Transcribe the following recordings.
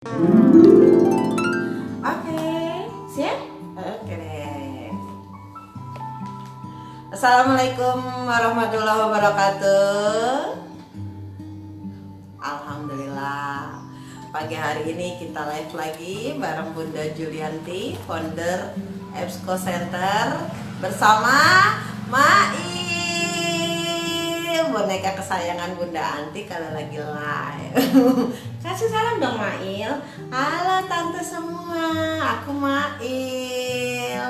Oke, siap? Oke deh. Assalamualaikum warahmatullahi wabarakatuh. Alhamdulillah, pagi hari ini kita live lagi bareng Bunda Julianti, founder EBSCO Center, bersama Mail, boneka kesayangan Bunda Anti kalau lagi live. Kasih salam dong Mail. Halo tante semua, aku Mail.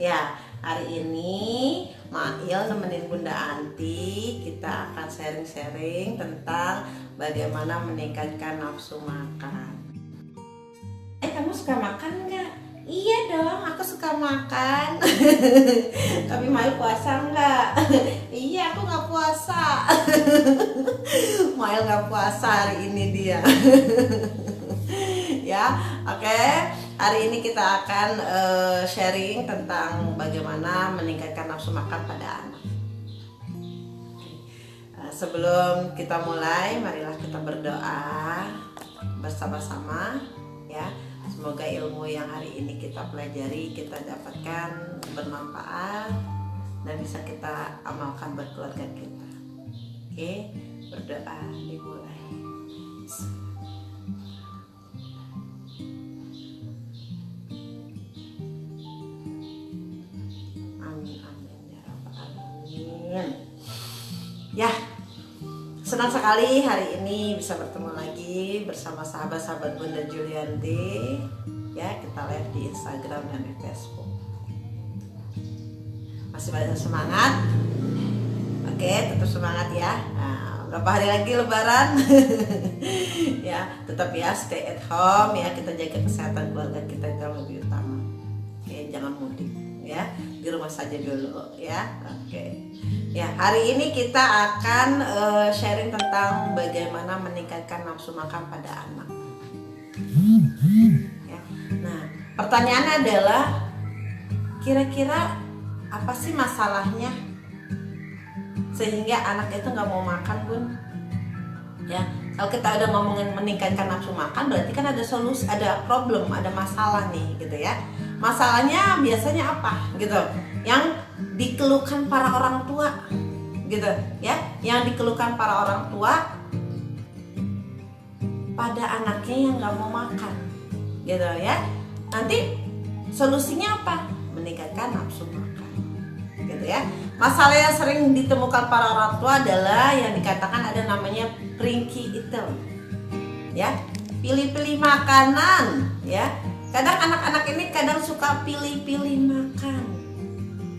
Ya, hari ini Mail nemenin Bunda Anti. Kita akan sharing-sharing tentang bagaimana meningkatkan nafsu makan. Kamu suka makan nggak? Iya dong, aku suka makan. Tapi Mail puasa nggak? Iya, aku nggak puasa. Mail nggak puasa hari ini dia. Ya, oke. Hari ini kita akan sharing tentang bagaimana meningkatkan nafsu makan pada anak. Sebelum kita mulai, marilah kita berdoa bersama-sama, ya. Semoga ilmu yang hari ini kita pelajari, kita dapatkan bermanfaat dan bisa kita amalkan buat keluarga kita. Oke, berdoa dimulai. Amin amin ya rabbal alamin. Ya, senang sekali hari ini bisa bertemu lagi bersama sahabat-sahabat Bunda Julianti. Ya, kita live di Instagram dan di Facebook. Masih banyak semangat? Oke, tetap semangat ya. Nah, berapa hari lagi Lebaran? Ya, tetap ya stay at home ya. Kita jaga kesehatan keluarga kita itu yang lebih utama. Oke, jangan mudik ya. Di rumah saja dulu ya. Oke. Ya, hari ini kita akan sharing tentang bagaimana meningkatkan nafsu makan pada anak. Ya. Nah, pertanyaannya adalah kira-kira apa sih masalahnya sehingga anak itu nggak mau makan, Bun? Ya, kalau kita udah ngomongin meningkatkan nafsu makan, berarti kan ada solusi, ada problem, ada masalah nih, gitu ya. Masalahnya biasanya apa, gitu? Yang dikeluhkan para orang tua, gitu ya, yang dikeluhkan para orang tua pada anaknya yang nggak mau makan, gitu ya. Nanti solusinya apa? Meningkatkan nafsu makan, gitu ya. Masalah yang sering ditemukan para orang tua adalah yang dikatakan ada namanya picky eater, ya, pilih-pilih makanan, ya. Kadang anak-anak ini kadang suka pilih-pilih makan.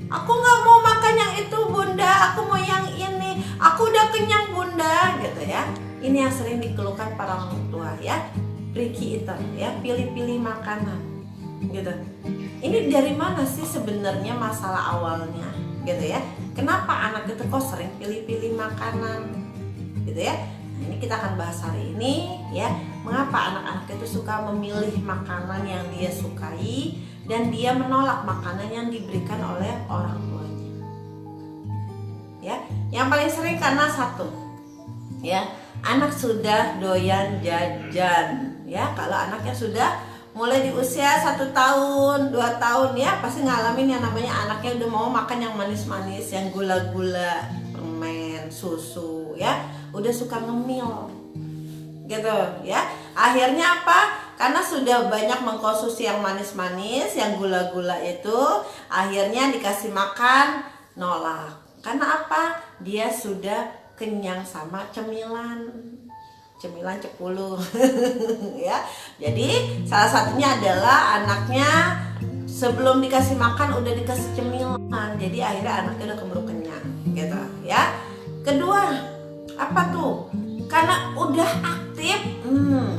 Aku nggak mau makan yang itu Bunda, aku mau yang ini. Aku udah kenyang Bunda, gitu ya. Ini yang sering dikeluhkan para orang tua ya, picky eater ya, pilih-pilih makanan, gitu. Ini dari mana sih sebenarnya masalah awalnya, gitu ya? Kenapa anak itu kok sering pilih-pilih makanan, gitu ya? Nah, ini kita akan bahas hari ini ya. Mengapa anak-anak itu suka memilih makanan yang dia sukai dan dia menolak makanan yang diberikan oleh orang tuanya. Ya, yang paling sering karena satu, ya, anak sudah doyan jajan. Ya, kalau anaknya sudah mulai di usia 1 tahun, 2 tahun ya, pasti ngalamin yang namanya anaknya udah mau makan yang manis-manis, yang gula-gula, permen, susu, ya, udah suka ngemil, gitu ya. Akhirnya apa? Karena sudah banyak mengkonsumsi yang manis-manis, yang gula-gula itu, akhirnya dikasih makan nolak. Karena apa? Dia sudah kenyang sama cemilan cepulu. Ya. Jadi salah satunya adalah anaknya sebelum dikasih makan udah dikasih cemilan. Jadi akhirnya anaknya udah keburu kenyang, gitu ya. Kedua, apa tuh? Karena udah aktif,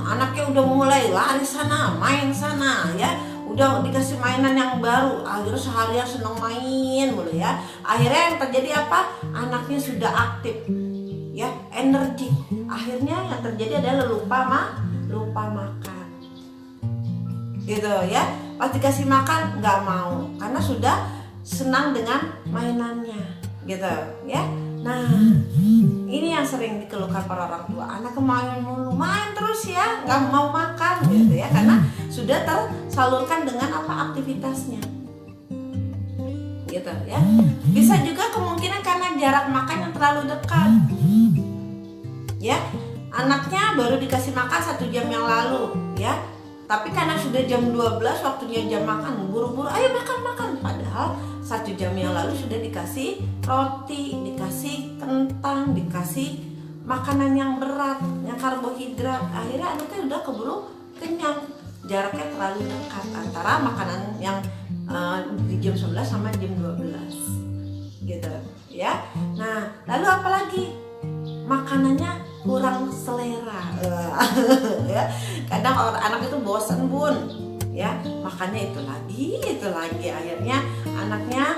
anaknya udah mulai lari sana, main sana, ya, udah dikasih mainan yang baru, akhirnya seharian seneng main mulu ya. Akhirnya yang terjadi apa? Anaknya sudah aktif, ya, energi. Akhirnya yang terjadi adalah lupa makan, gitu ya. Pas dikasih makan nggak mau, karena sudah senang dengan mainannya, gitu ya. Nah, ini yang sering dikeluhkan para orang tua, anak main mulu, main terus ya, nggak mau makan gitu ya, karena sudah tersalurkan dengan apa aktivitasnya, gitu ya. Bisa juga kemungkinan karena jarak makan yang terlalu dekat, ya. Anaknya baru dikasih makan 1 jam yang lalu, ya. Tapi karena sudah jam 12 waktunya jam makan, buru-buru, ayo makan. Padahal 1 jam yang lalu sudah dikasih roti, dikasih kentang, dikasih makanan yang berat, yang karbohidrat. Akhirnya anaknya udah keburu kenyang. Jaraknya terlalu dekat antara makanan yang di jam 11 sama jam 12, gitu ya. Nah, lalu apalagi makanannya kurang selera. Ya, kadang anak itu bosan bun, ya makannya itu lagi, akhirnya anaknya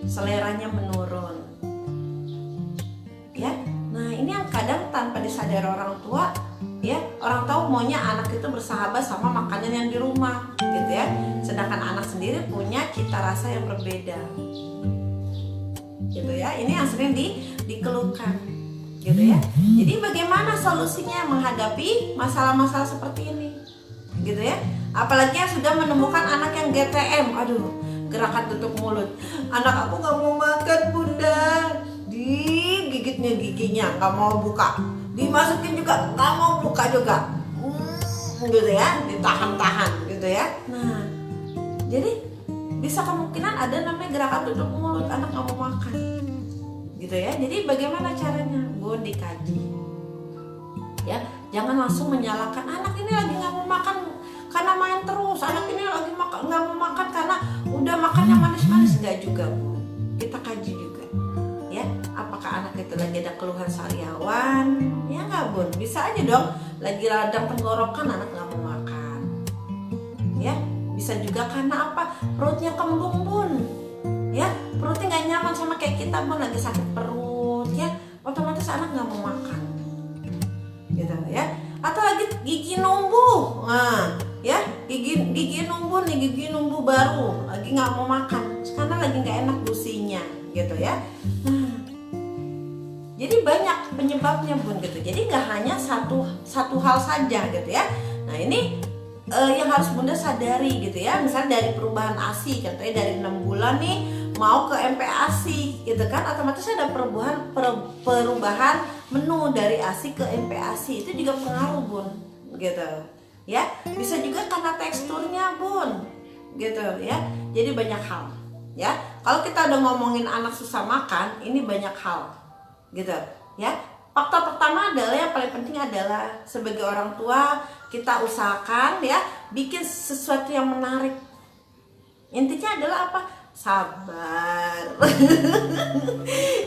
seleranya menurun, ya. Nah, ini yang kadang tanpa disadari orang tua, ya, orang tahu maunya anak itu bersahabat sama makanan yang di rumah, gitu ya. Sedangkan anak sendiri punya cita rasa yang berbeda, gitu ya. Ini yang sering dikeluhkan, gitu ya. Jadi bagaimana solusinya menghadapi masalah-masalah seperti ini, gitu ya. Apalagi yang sudah menemukan anak yang GTM, aduh, gerakan tutup mulut. Anak aku nggak mau makan bunda, digigitnya giginya nggak mau buka, dimasukin juga nggak mau buka juga, gitu ya, ditahan-tahan, gitu ya. Nah, jadi bisa kemungkinan ada namanya gerakan tutup mulut, anak nggak mau makan, gitu ya. Jadi bagaimana caranya? Bun, dikaji, ya. Jangan langsung menyalahkan anak ini lagi nggak mau makan karena main terus, anak ini lagi nggak mau makan karena udah makan yang manis-manis. Nggak juga, Bun. Kita kaji juga, ya. Apakah anak itu lagi ada keluhan sariawan? Ya nggak, Bun. Bisa aja dong lagi radang tenggorokan anak nggak mau makan, ya. Bisa juga karena apa? Perutnya kembung, Bun, ya. Perutnya nggak nyaman sama kayak kita, Bun, lagi sakit perut, ya. Otomatis anak nggak mau makan, gitu ya. Atau lagi gigi numbuh, nah, ya, gigi numbuh nih, gigi numbuh baru, lagi nggak mau makan karena lagi nggak enak gusinya, gitu ya. Nah, jadi banyak penyebabnya, Bun, gitu. Jadi nggak hanya satu hal saja, gitu ya. Nah, ini yang harus Bunda sadari, gitu ya. Misalnya dari perubahan ASI, contohnya dari 6 bulan nih mau ke MPASI, gitu kan, otomatis ada perubahan menu dari ASI ke MPASI, itu juga pengaruh, Bun, gitu ya. Bisa juga karena teksturnya, Bun, gitu ya. Jadi banyak hal, ya. Kalau kita udah ngomongin anak susah makan, ini banyak hal, gitu ya. Faktor pertama adalah, yang paling penting adalah sebagai orang tua kita usahakan, ya, bikin sesuatu yang menarik. Intinya adalah apa? Sabar.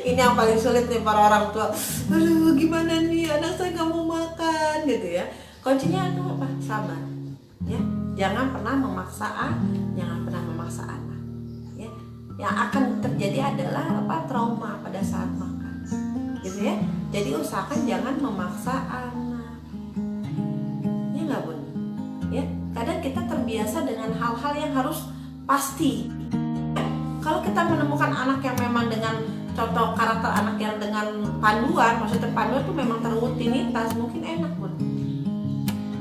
Ini yang paling sulit nih para orang tua. Aduh, gimana nih, anak saya nggak mau makan, gitu ya. Kuncinya itu apa? Sabar, ya. Jangan pernah memaksa anak, ya. Yang akan terjadi adalah apa? Trauma pada saat makan, gitu ya. Jadi usahakan jangan memaksa anak, ya nggak, Bun, ya. Kadang kita terbiasa dengan hal-hal yang harus pasti. Kalau kita menemukan anak yang memang dengan contoh karakter anak yang dengan panduan, maksudnya panduan itu memang terrutinitas, mungkin enak, Bun,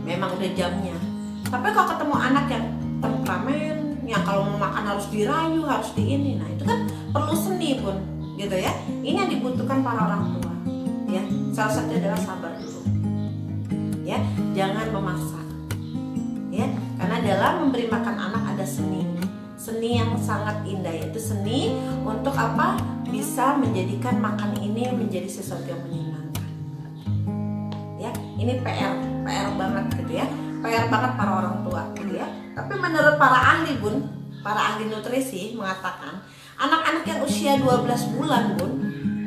memang udah jamnya. Tapi kalau ketemu anak yang temperamen, yang kalau mau makan harus dirayu, harus diini, nah itu kan perlu seni, Bun, gitu ya. Ini yang dibutuhkan para orang tua, ya. Salah satunya adalah sabar dulu, ya. Jangan memaksa, ya. Karena dalam memberi makan anak ada seni yang sangat indah, yaitu seni untuk apa? Bisa menjadikan makan ini menjadi sesuatu yang menyenangkan, ya. Ini PR banget, gitu ya. PR banget para orang tua, gitu ya. Tapi menurut para ahli, Bun, para ahli nutrisi mengatakan anak-anak yang usia 12 bulan, Bun,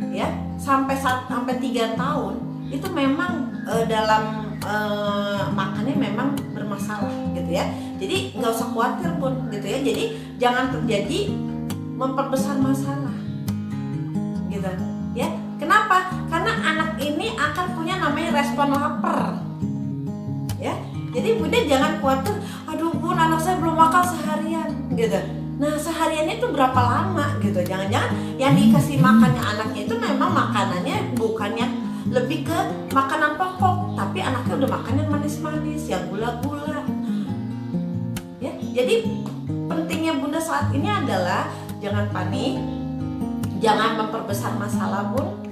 ya, sampai 3 tahun itu memang dalam makannya memang bermasalah, gitu ya. Jadi nggak usah khawatir, Bun, gitu ya. Jadi jangan terjadi memperbesar masalah, gitu ya. Kenapa? Karena anak ini akan punya namanya respon lapar, ya. Jadi Bunda jangan khawatir, aduh Bun, anak saya belum makan seharian, gitu. Nah sehariannya itu berapa lama gitu. Jangan-jangan yang dikasih makannya anaknya itu memang makanannya bukannya lebih ke makanan pokok, tapi anaknya udah makan yang manis-manis, yang gula-gula. Ya, jadi pentingnya Bunda saat ini adalah jangan panik, jangan memperbesar masalah Bun,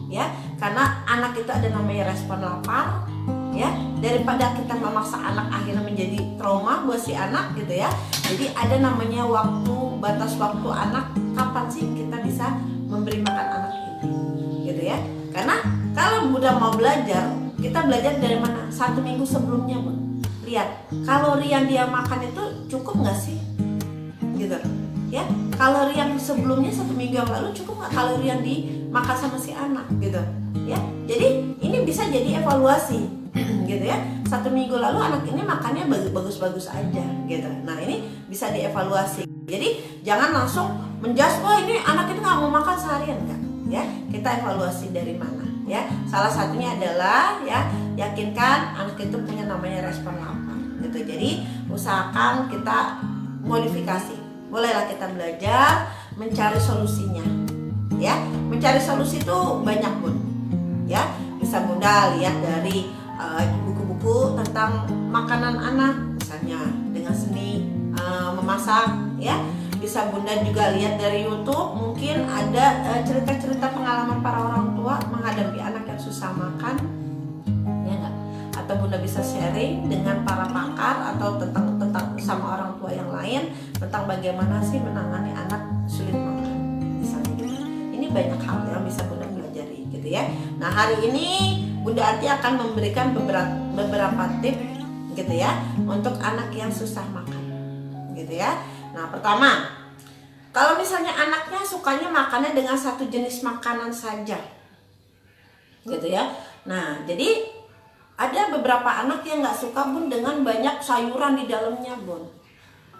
ya, karena anak itu ada namanya respon lapar, ya, daripada kita memaksa anak akhirnya menjadi trauma buat si anak gitu ya. Jadi ada namanya waktu, batas waktu anak, kapan sih kita bisa memberi makan anak ini, gitu ya. Karena kalau Bunda mau belajar, kita belajar dari mana? 1 minggu sebelumnya Bun. Lihat, kalori yang dia makan itu cukup nggak sih? Gitu ya, kalori yang sebelumnya 1 minggu yang lalu cukup nggak kalori yang dimakan sama si anak gitu ya. Jadi ini bisa jadi evaluasi gitu ya. 1 minggu lalu anak ini makannya bagus-bagus aja gitu. Nah ini bisa dievaluasi. Jadi jangan langsung menjudge, wah ini anak itu nggak mau makan seharian, enggak ya. Kita evaluasi dari mana ya. Salah satunya adalah ya, yakinkan anak itu punya namanya respon lapar gitu. Jadi usahakan kita modifikasi. Bolehlah kita belajar mencari solusinya ya. Mencari solusi itu banyak Bun ya. Bisa Bunda lihat dari buku-buku tentang makanan anak, misalnya dengan seni memasak ya. Bisa Bunda juga lihat dari YouTube, mungkin ada cerita-cerita pengalaman para orang tua menghadapi anak yang susah makan ya enggak? Atau Bunda bisa sharing dengan para pakar atau tentang sama orang tua yang lain tentang bagaimana sih menangani anak sulit makan misalnya gitu. Ini banyak hal yang bisa Bunda pelajari gitu ya. Nah hari ini Bunda Ati akan memberikan beberapa tips gitu ya untuk anak yang susah makan gitu ya. Nah pertama, kalau misalnya anaknya sukanya makannya dengan satu jenis makanan saja gitu ya. Nah jadi ada beberapa anak yang nggak suka Bun dengan banyak sayuran di dalamnya Bun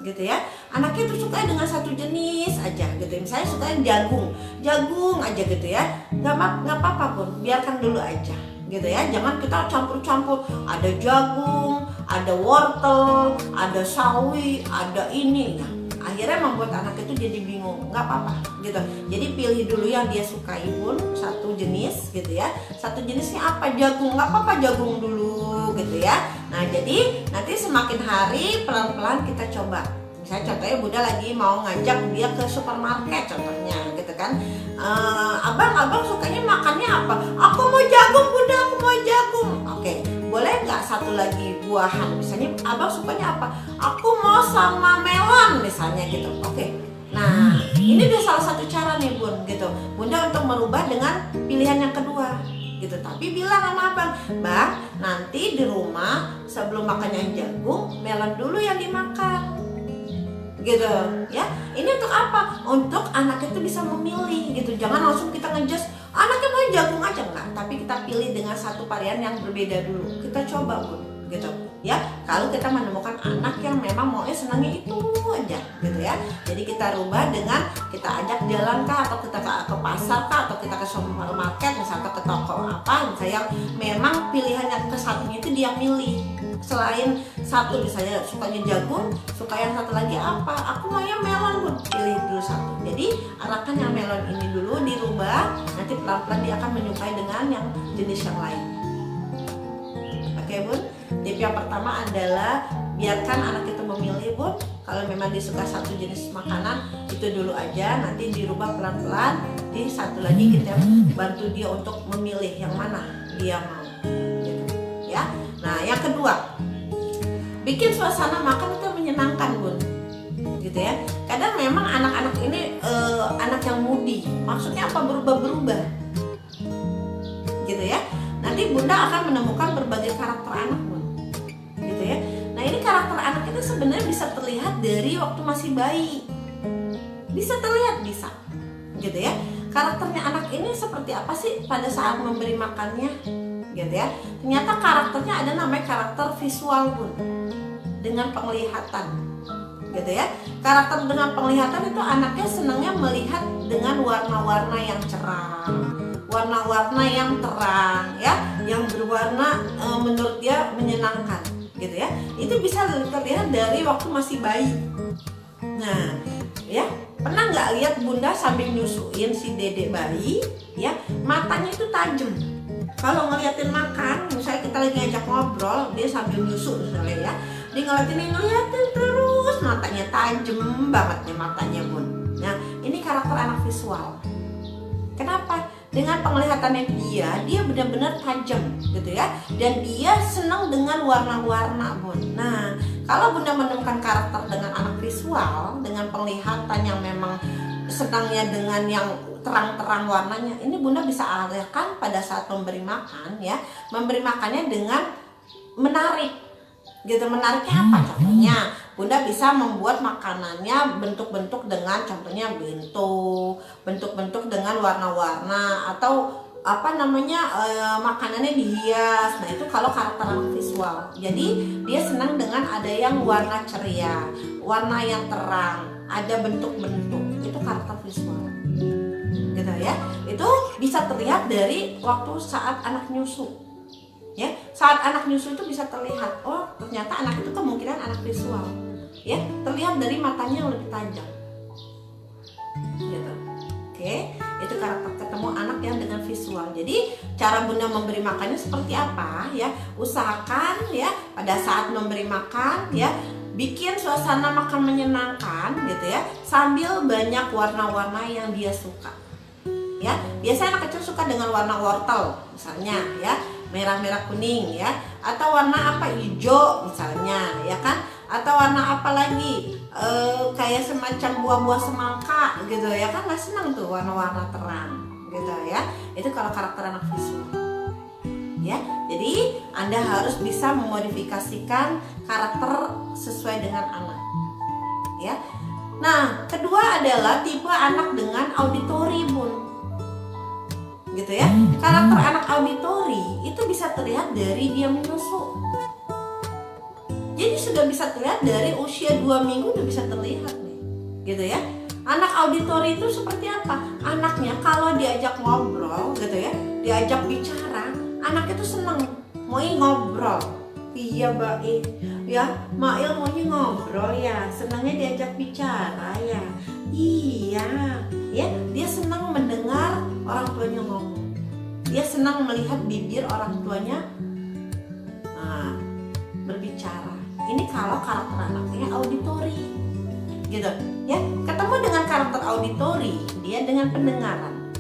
gitu ya. Anaknya itu suka dengan satu jenis aja gitu. Misalnya suka jagung aja gitu ya. Nggak apa-apa Bun, biarkan dulu aja gitu ya. Jangan kita campur-campur, ada jagung, ada wortel, ada sawi, ada ini. Nah, akhirnya membuat anak itu jadi bingung. Nggak apa-apa gitu. Jadi pilih dulu yang dia sukai Bun, satu jenis gitu ya. Satu jenisnya apa? Jagung. Nggak apa-apa jagung dulu gitu ya. Nah jadi nanti semakin hari pelan-pelan kita coba. Misalnya contohnya Bunda lagi mau ngajak dia ke supermarket contohnya gitu kan. Abang sukanya makannya apa? Aku mau jagung Bunda, aku mau jagung. Oke, boleh nggak satu lagi buahan? Misalnya abang sukanya apa? Aku mau sama melon misalnya gitu. Oke. Nah ini udah salah satu cara nih Bun gitu. Bunda untuk merubah dengan pilihan yang kedua gitu. Tapi bilang sama abang, Bang nanti di rumah sebelum makannya jagung, melon dulu yang dimakan gitu ya. Ini untuk apa? Untuk anak itu bisa memilih gitu. Jangan langsung kita ngejudge anaknya mau jagung aja, enggak, tapi kita pilih dengan satu varian yang berbeda dulu. Kita coba Bun gitu ya. Kalau kita menemukan anak yang memang maunya senangnya itu aja gitu ya. Jadi kita rubah dengan kita ajak jalan kah, atau kita ke pasar kah, atau kita ke supermarket misalnya, ke toko apa misalnya yang memang pilihan yang ke satunya itu dia milih. Selain satu misalnya sukanya jagung, suka yang satu lagi apa? Aku maunya melon Bun, pilih dulu satu. Jadi arahkan yang melon ini dulu dirubah, nanti pelan-pelan dia akan menyukai dengan yang jenis yang lain. Oke Bun, tips yang pertama adalah biarkan anak itu memilih Bun. Kalau memang dia suka satu jenis makanan itu dulu aja, nanti dirubah pelan-pelan. Di satu lagi kita bantu dia untuk memilih yang mana dia mau gitu ya. Nah yang kedua, bikin suasana makan itu menyenangkan Bun gitu ya. Kadang memang anak-anak ini anak yang moody. Maksudnya apa? Berubah-berubah gitu ya. Nanti Bunda akan menemukan berbagai karakter anak Bun gitu ya. Nah ini karakter anak itu sebenarnya bisa terlihat dari waktu masih bayi. Bisa terlihat, bisa gitu ya. Karakternya anak ini seperti apa sih pada saat memberi makannya gitu ya. Ternyata karakternya ada namanya karakter visual Bun, dengan penglihatan gitu ya. Karakter dengan penglihatan itu anaknya senangnya melihat dengan warna-warna yang cerah, warna-warna yang terang ya, yang berwarna menurut dia menyenangkan gitu ya. Itu bisa terlihat dari waktu masih bayi. Nah Ya, pernah nggak lihat bunda sambil nyusuin si dedek bayi, ya matanya itu tajam. Kalau ngeliatin makan, misalnya kita lagi ngajak ngobrol, dia sambil nyusu misalnya ya, dia ngeliatin terus, matanya tajam banget nih matanya bun. Nah, ini karakter anak visual. Kenapa? Dengan penglihatannya dia benar-benar tajam gitu ya, dan dia senang dengan warna-warna bun. Nah, kalau bunda menemukan karakter dengan anak visual, dengan penglihatan yang memang senangnya dengan yang terang-terang warnanya, ini bunda bisa alihkan pada saat memberi makan ya, memberi makannya dengan menarik gitu. Menariknya apa? Contohnya bunda bisa membuat makanannya bentuk-bentuk dengan contohnya bento, bentuk-bentuk dengan warna-warna, atau makanannya dihias. Nah, itu kalau karakter anak visual. Jadi dia senang dengan ada yang warna ceria, warna yang terang, ada bentuk-bentuk. Itu karakter visual gitu ya. Itu bisa terlihat dari waktu saat anak nyusu ya. Saat anak nyusu itu bisa terlihat, oh ternyata anak itu kemungkinan anak visual ya, terlihat dari matanya yang lebih tajam gitu. Oke, itu karakter ketemu anak yang dengan visual. Jadi cara bunda memberi makannya seperti apa ya, usahakan ya pada saat memberi makan ya, bikin suasana makan menyenangkan gitu ya, sambil banyak warna-warna yang dia suka ya. Biasanya anak kecil suka dengan warna wortel misalnya ya, merah-merah kuning ya, atau warna apa, hijau misalnya ya kan, atau warna apa lagi, kayak semacam buah-buah semangka gitu ya kan, nggak senang tuh warna-warna terang gitu ya. Itu kalau karakter anak visual ya. Jadi Anda harus bisa memodifikasikan karakter sesuai dengan anak ya. Nah, kedua adalah tipe anak dengan auditori bun gitu ya. Karakter anak auditori itu bisa terlihat dari dia menyusu. Jadi sudah bisa terlihat dari usia 2 minggu udah bisa terlihat nih gitu ya. Anak auditori itu seperti apa? Anaknya kalau diajak ngobrol gitu ya, diajak bicara, anak itu seneng mau ngobrol. Iya baik ya, Mail maunya ngobrol ya, senangnya diajak bicara ya. Iya ya, dia senang mendengar orang tuanya ngomong, dia senang melihat bibir orang tuanya berbicara. Ini kalau karakter anaknya auditori gitu ya. Ketemu dengan karakter auditori, dia dengan pendengaran.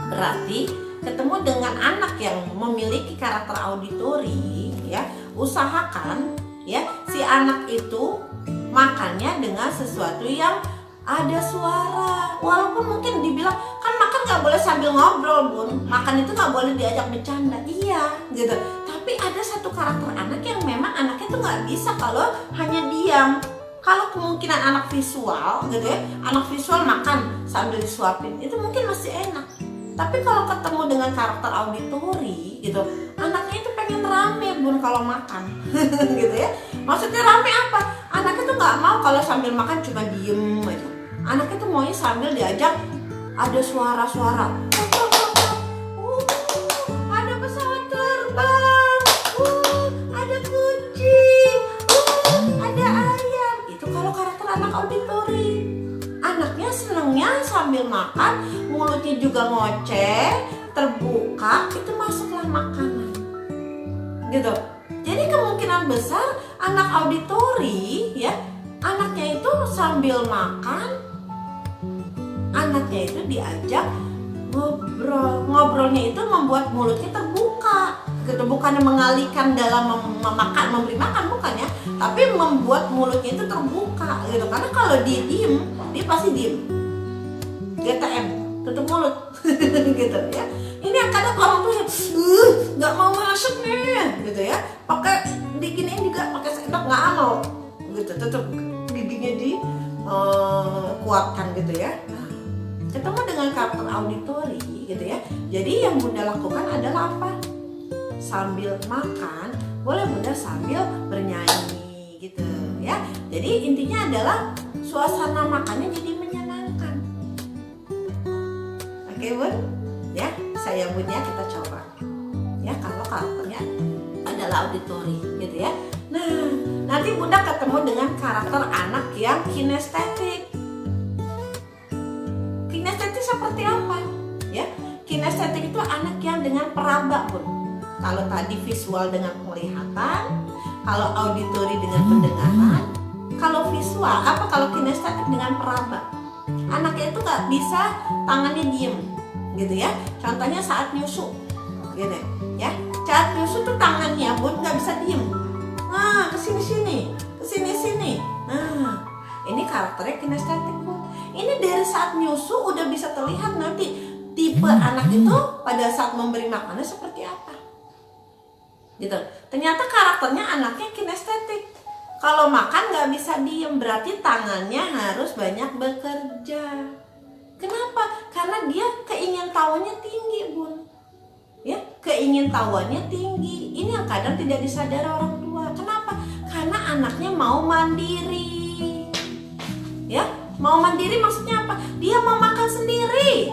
Berarti ketemu dengan anak yang memiliki karakter auditori ya, usahakan ya si anak itu makannya dengan sesuatu yang ada suara. Walaupun mungkin dibilang kan makan nggak boleh sambil ngobrol bun, makan itu nggak boleh diajak bercanda, iya gitu. Tapi ada satu karakter anak yang memang anaknya tuh nggak bisa kalau hanya diam. Kalau kemungkinan anak visual gitu ya, anak visual makan sambil disuapin itu mungkin masih enak. Tapi kalau ketemu dengan karakter auditori gitu, anaknya itu pengen rame bun kalau makan gitu ya. Maksudnya rame apa? Anaknya tuh nggak mau kalau sambil makan cuma diem aja. Anaknya tuh maunya sambil diajak ada suara-suara. Ada pesawat terbang. Ada kucing. Ada ayam. Itu kalau karakter anak auditori. Anaknya senengnya sambil makan, mulutnya juga ngoceh, terbuka, itu masuklah makanan gitu. Jadi kemungkinan besar anak auditori ya, anaknya itu sambil makan, anaknya itu diajak ngobrol. Ngobrolnya itu membuat mulutnya terbuka gitu, bukannya mengalihkan dalam memakan, memberi makan, bukan ya, tapi membuat mulutnya itu terbuka gitu. Karena kalau dia diem, dia pasti diem, GTM, tutup mulut gitu ya. Ini yang kadang orang tuh nggak mau masuk nih gitu ya, pakai diginiin juga pakai sendok nggak mau gitu, tutup giginya di kuatkan gitu ya. Nah, ketemu dengan karakter auditori gitu ya. Jadi yang bunda lakukan adalah apa? Sambil makan, boleh bunda sambil bernyanyi gitu ya. Jadi intinya adalah suasana makannya jadi menyenangkan. Oke bun, ya saya bun ya, kita coba ya kalau karakternya adalah auditori gitu ya. Nah nanti bunda ketemu dengan karakter anak yang kinestetik seperti apa? Ya, kinestetik itu anak yang dengan peraba, Bun. Kalau tadi visual dengan penglihatan, kalau auditori dengan pendengaran, kalau visual kalau kinestetik dengan peraba. Anaknya itu nggak bisa tangannya diem, gitu ya. Contohnya saat nyusu, gitu ya. Saat nyusu tuh tangannya, Bun, nggak bisa diem. Nah, kesini sini. Nah, ini karakternya kinestetik, Bun. Ini dari saat nyusu udah bisa terlihat nanti tipe anak itu pada saat memberi makannya seperti apa, gitu. Ternyata karakternya anaknya kinestetik. Kalau makan nggak bisa diem, berarti tangannya harus banyak bekerja. Kenapa? Karena dia keingintahuannya tinggi, Bun. Ya, keingintahuannya tinggi. Ini yang kadang tidak disadari orang tua. Kenapa? Karena anaknya mau mandiri. Ya, mau mandiri maksudnya apa? Dia mau makan sendiri.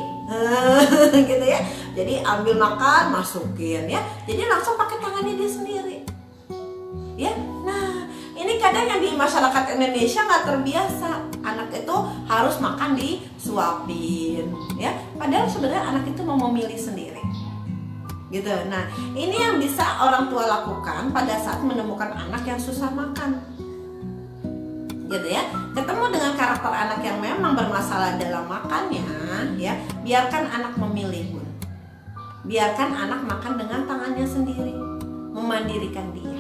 Gitu ya. Jadi ambil makan, masukin ya. Jadi langsung pakai tangannya dia sendiri. Ya. Nah, ini kadang yang di masyarakat Indonesia nggak terbiasa. Anak itu harus makan disuapin, ya. Padahal sebenarnya anak itu mau memilih sendiri, gitu. Nah, ini yang bisa orang tua lakukan pada saat menemukan anak yang susah makan, gitu ya. Ketemu dengan karakter anak yang memang bermasalah dalam makannya, ya. Biarkan anak memilih, Bun. Biarkan anak makan dengan tangannya sendiri, memandirikan dia.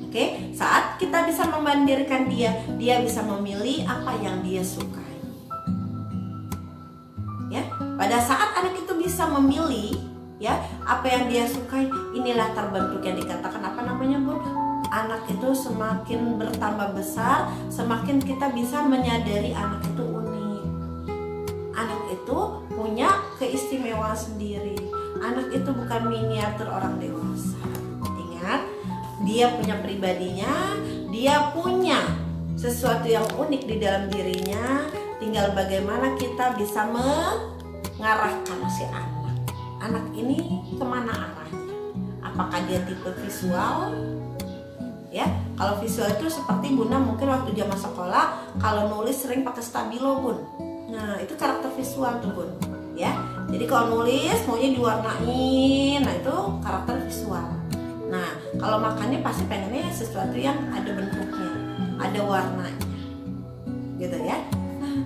Oke, saat kita bisa memandirikan dia bisa memilih apa yang dia sukai. Ya, pada saat anak itu bisa memilih, ya, apa yang dia sukai, inilah terbentuk yang dikatakan apa namanya, Bun? Anak itu semakin bertambah besar, semakin kita bisa menyadari anak itu unik. Anak itu punya keistimewaan sendiri. Anak itu bukan miniatur orang dewasa. Ingat, dia punya pribadinya, dia punya sesuatu yang unik di dalam dirinya. Tinggal bagaimana kita bisa mengarahkan si anak. Anak ini kemana arahnya? Apakah dia tipe visual? Ya, kalau visual itu seperti Bunda mungkin waktu zaman sekolah kalau nulis sering pakai stabilo, Bun. Nah, itu karakter visual tuh, Bun. Ya, jadi kalau nulis maunya diwarnain, nah itu karakter visual. Nah, kalau makannya pasti pengennya sesuatu yang ada bentuknya, ada warnanya, gitu ya. Nah,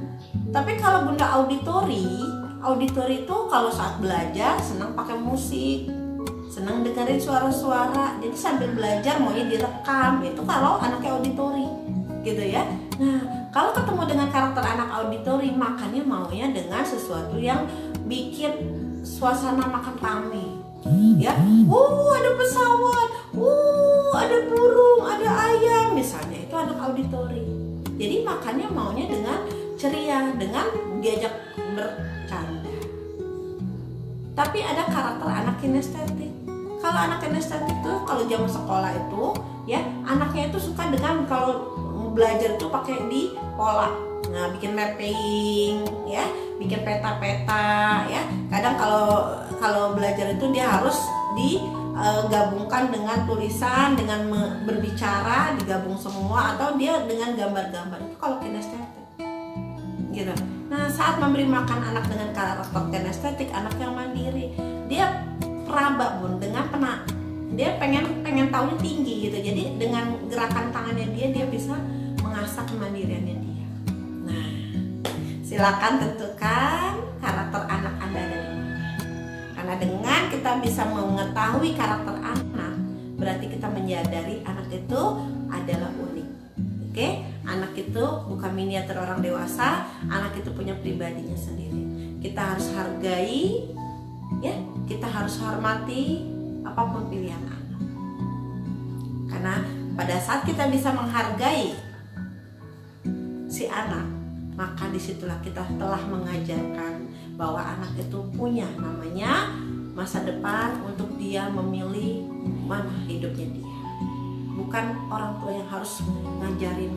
tapi kalau Bunda auditori itu kalau saat belajar senang pakai musik, senang dengerin suara-suara, jadi sambil belajar maunya direkam. Itu kalau anaknya auditori, gitu ya. Nah, kalau ketemu dengan karakter anak auditori, makannya maunya dengan sesuatu yang bikin suasana makan rame. Ya, ada pesawat, ada burung, ada ayam, misalnya itu anak auditori. Jadi makannya maunya dengan ceria, dengan diajak bercanda. Tapi ada karakter anak kinestetik. Kalau anak kinestetik tuh kalau zaman sekolah itu, ya, anaknya itu suka dengan kalau belajar tuh pakai di pola. Nah, bikin mapping, ya, bikin peta-peta, ya. Kadang kalau belajar itu dia harus digabungkan dengan tulisan, dengan berbicara, digabung semua, atau dia dengan gambar-gambar. Itu kalau kinestetik, gitu. Nah, saat memberi makan anak dengan karakter kinestetik, anak yang mandiri, dia peraba, Bun, dengan dia pengen tahunya tinggi, gitu. Jadi dengan gerakan tangannya dia bisa mengasah kemandiriannya dia. Nah, silakan tentukan karakter anak Anda dari mana. Karena dengan kita bisa mengetahui karakter anak, berarti kita menyadari anak itu adalah unik. Oke? Anak itu bukan miniatur orang dewasa, anak itu punya pribadinya sendiri. Kita harus hargai, ya, kita harus hormati apapun pilihan anak. Karena pada saat kita bisa menghargai si anak, maka disitulah kita telah mengajarkan bahwa anak itu punya namanya masa depan untuk dia memilih mana hidupnya dia. Bukan orang tua yang harus ngajarin.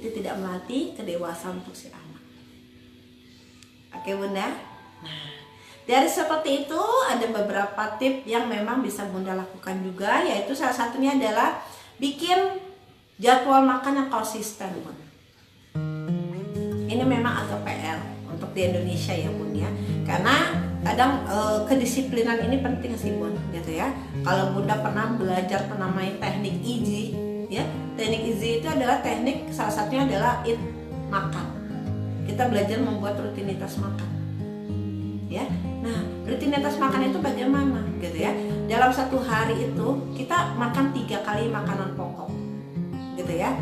Itu tidak melatih kedewasaan untuk si anak. Oke, Bunda? Nah, dari seperti itu ada beberapa tips yang memang bisa Bunda lakukan juga, yaitu salah satunya adalah bikin jadwal makan yang konsisten, Bunda. ini memang agak PR untuk di Indonesia ya Bun ya, karena kadang kedisiplinan ini penting sih Bun gitu ya. Kalau Bunda pernah belajar namanya teknik easy ya, teknik easy itu adalah teknik, salah satunya adalah makan. Kita belajar membuat rutinitas makan ya. Nah, rutinitas makan itu bagaimana gitu ya, dalam satu hari itu kita makan 3 kali makanan pokok gitu ya.